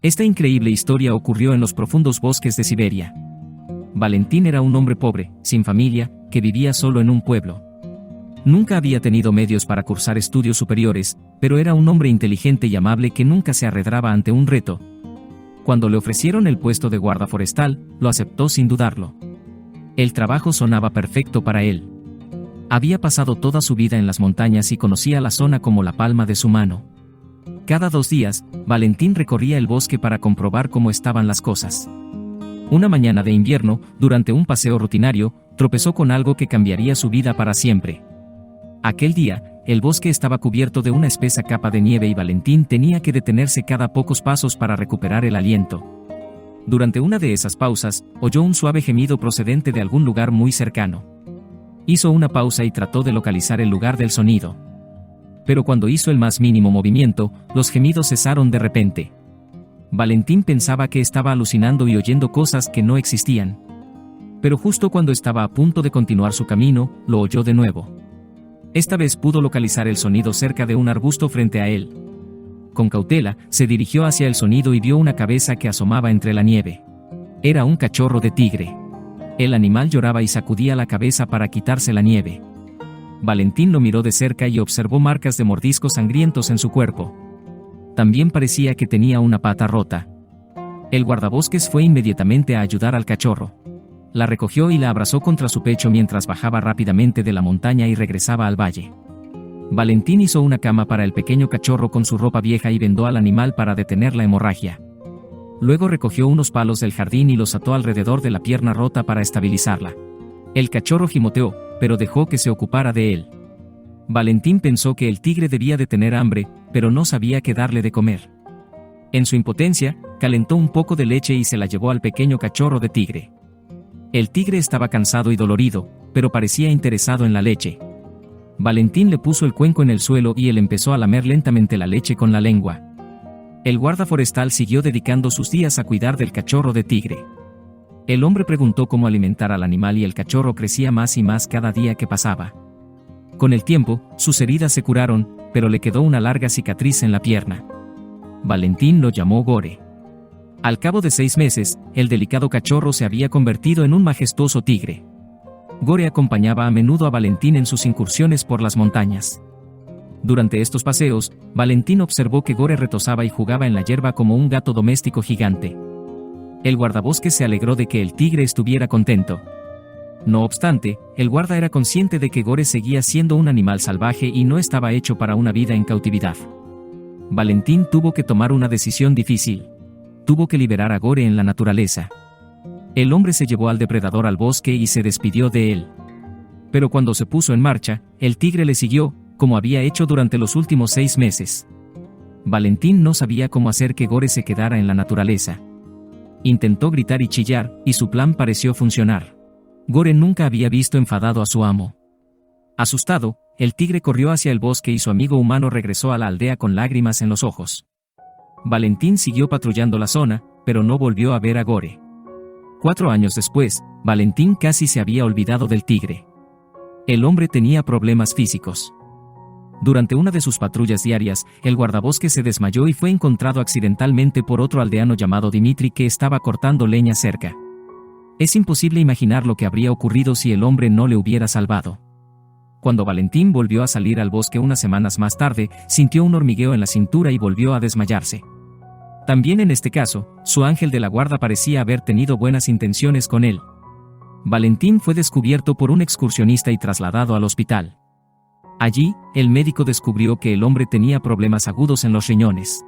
Esta increíble historia ocurrió en los profundos bosques de Siberia. Valentín era un hombre pobre, sin familia, que vivía solo en un pueblo. Nunca había tenido medios para cursar estudios superiores, pero era un hombre inteligente y amable que nunca se arredraba ante un reto. Cuando le ofrecieron el puesto de guarda forestal, lo aceptó sin dudarlo. El trabajo sonaba perfecto para él. Había pasado toda su vida en las montañas y conocía la zona como la palma de su mano. Cada 2 días, Valentín recorría el bosque para comprobar cómo estaban las cosas. Una mañana de invierno, durante un paseo rutinario, tropezó con algo que cambiaría su vida para siempre. Aquel día, el bosque estaba cubierto de una espesa capa de nieve y Valentín tenía que detenerse cada pocos pasos para recuperar el aliento. Durante una de esas pausas, oyó un suave gemido procedente de algún lugar muy cercano. Hizo una pausa y trató de localizar el lugar del sonido. Pero cuando hizo el más mínimo movimiento, los gemidos cesaron de repente. Valentín pensaba que estaba alucinando y oyendo cosas que no existían. Pero justo cuando estaba a punto de continuar su camino, lo oyó de nuevo. Esta vez pudo localizar el sonido cerca de un arbusto frente a él. Con cautela, se dirigió hacia el sonido y vio una cabeza que asomaba entre la nieve. Era un cachorro de tigre. El animal lloraba y sacudía la cabeza para quitarse la nieve. Valentín lo miró de cerca y observó marcas de mordiscos sangrientos en su cuerpo. También parecía que tenía una pata rota. El guardabosques fue inmediatamente a ayudar al cachorro. La recogió y la abrazó contra su pecho mientras bajaba rápidamente de la montaña y regresaba al valle. Valentín hizo una cama para el pequeño cachorro con su ropa vieja y vendó al animal para detener la hemorragia. Luego recogió unos palos del jardín y los ató alrededor de la pierna rota para estabilizarla. El cachorro gimoteó, pero dejó que se ocupara de él. Valentín pensó que el tigre debía de tener hambre, pero no sabía qué darle de comer. En su impotencia, calentó un poco de leche y se la llevó al pequeño cachorro de tigre. El tigre estaba cansado y dolorido, pero parecía interesado en la leche. Valentín le puso el cuenco en el suelo y él empezó a lamer lentamente la leche con la lengua. El guarda forestal siguió dedicando sus días a cuidar del cachorro de tigre. El hombre preguntó cómo alimentar al animal y el cachorro crecía más y más cada día que pasaba. Con el tiempo, sus heridas se curaron, pero le quedó una larga cicatriz en la pierna. Valentín lo llamó Gore. Al cabo de 6 meses, el delicado cachorro se había convertido en un majestuoso tigre. Gore acompañaba a menudo a Valentín en sus incursiones por las montañas. Durante estos paseos, Valentín observó que Gore retozaba y jugaba en la hierba como un gato doméstico gigante. El guardabosques se alegró de que el tigre estuviera contento. No obstante, el guarda era consciente de que Gore seguía siendo un animal salvaje y no estaba hecho para una vida en cautividad. Valentín tuvo que tomar una decisión difícil. Tuvo que liberar a Gore en la naturaleza. El hombre se llevó al depredador al bosque y se despidió de él. Pero cuando se puso en marcha, el tigre le siguió, como había hecho durante los últimos 6 meses. Valentín no sabía cómo hacer que Gore se quedara en la naturaleza. Intentó gritar y chillar, y su plan pareció funcionar. Gore nunca había visto enfadado a su amo. Asustado, el tigre corrió hacia el bosque y su amigo humano regresó a la aldea con lágrimas en los ojos. Valentín siguió patrullando la zona, pero no volvió a ver a Gore. 4 años después, Valentín casi se había olvidado del tigre. El hombre tenía problemas físicos. Durante una de sus patrullas diarias, el guardabosques se desmayó y fue encontrado accidentalmente por otro aldeano llamado Dimitri que estaba cortando leña cerca. Es imposible imaginar lo que habría ocurrido si el hombre no le hubiera salvado. Cuando Valentín volvió a salir al bosque unas semanas más tarde, sintió un hormigueo en la cintura y volvió a desmayarse. También en este caso, su ángel de la guarda parecía haber tenido buenas intenciones con él. Valentín fue descubierto por un excursionista y trasladado al hospital. Allí, el médico descubrió que el hombre tenía problemas agudos en los riñones.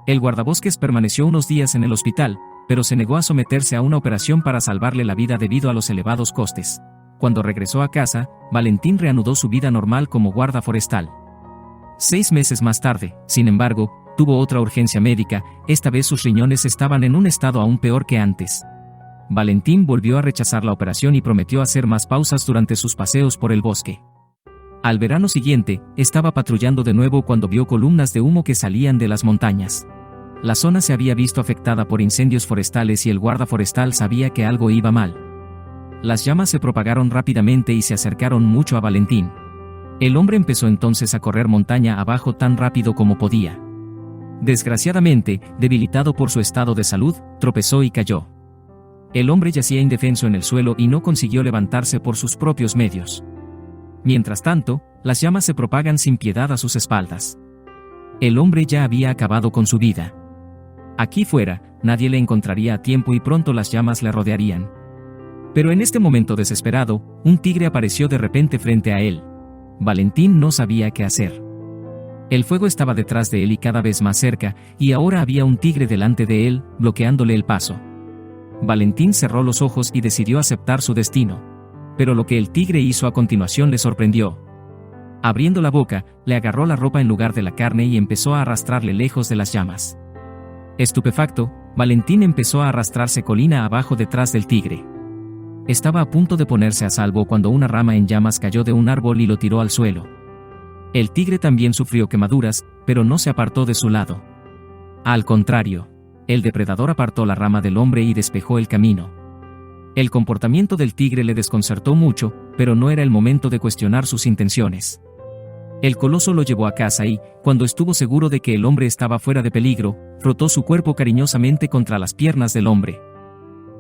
El guardabosques permaneció unos días en el hospital, pero se negó a someterse a una operación para salvarle la vida debido a los elevados costes. Cuando regresó a casa, Valentín reanudó su vida normal como guarda forestal. 6 meses más tarde, sin embargo, tuvo otra urgencia médica, esta vez sus riñones estaban en un estado aún peor que antes. Valentín volvió a rechazar la operación y prometió hacer más pausas durante sus paseos por el bosque. Al verano siguiente, estaba patrullando de nuevo cuando vio columnas de humo que salían de las montañas. La zona se había visto afectada por incendios forestales y el guarda forestal sabía que algo iba mal. Las llamas se propagaron rápidamente y se acercaron mucho a Valentín. El hombre empezó entonces a correr montaña abajo tan rápido como podía. Desgraciadamente, debilitado por su estado de salud, tropezó y cayó. El hombre yacía indefenso en el suelo y no consiguió levantarse por sus propios medios. Mientras tanto, las llamas se propagan sin piedad a sus espaldas. El hombre ya había acabado con su vida. Aquí fuera, nadie le encontraría a tiempo y pronto las llamas le rodearían. Pero en este momento desesperado, un tigre apareció de repente frente a él. Valentín no sabía qué hacer. El fuego estaba detrás de él y cada vez más cerca, y ahora había un tigre delante de él, bloqueándole el paso. Valentín cerró los ojos y decidió aceptar su destino. Pero lo que el tigre hizo a continuación le sorprendió. Abriendo la boca, le agarró la ropa en lugar de la carne y empezó a arrastrarle lejos de las llamas. Estupefacto, Valentín empezó a arrastrarse colina abajo detrás del tigre. Estaba a punto de ponerse a salvo cuando una rama en llamas cayó de un árbol y lo tiró al suelo. El tigre también sufrió quemaduras, pero no se apartó de su lado. Al contrario, el depredador apartó la rama del hombre y despejó el camino. El comportamiento del tigre le desconcertó mucho, pero no era el momento de cuestionar sus intenciones. El coloso lo llevó a casa y, cuando estuvo seguro de que el hombre estaba fuera de peligro, frotó su cuerpo cariñosamente contra las piernas del hombre.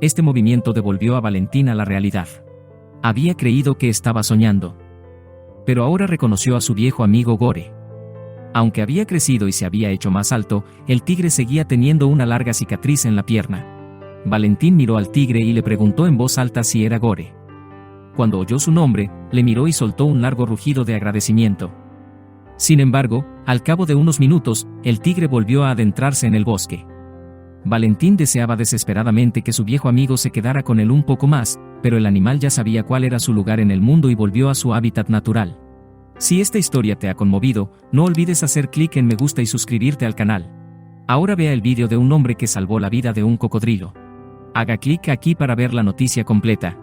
Este movimiento devolvió a Valentín a la realidad. Había creído que estaba soñando. Pero ahora reconoció a su viejo amigo Gore. Aunque había crecido y se había hecho más alto, el tigre seguía teniendo una larga cicatriz en la pierna. Valentín miró al tigre y le preguntó en voz alta si era Gore. Cuando oyó su nombre, le miró y soltó un largo rugido de agradecimiento. Sin embargo, al cabo de unos minutos, el tigre volvió a adentrarse en el bosque. Valentín deseaba desesperadamente que su viejo amigo se quedara con él un poco más, pero el animal ya sabía cuál era su lugar en el mundo y volvió a su hábitat natural. Si esta historia te ha conmovido, no olvides hacer clic en me gusta y suscribirte al canal. Ahora vea el vídeo de un hombre que salvó la vida de un cocodrilo. Haga clic aquí para ver la noticia completa.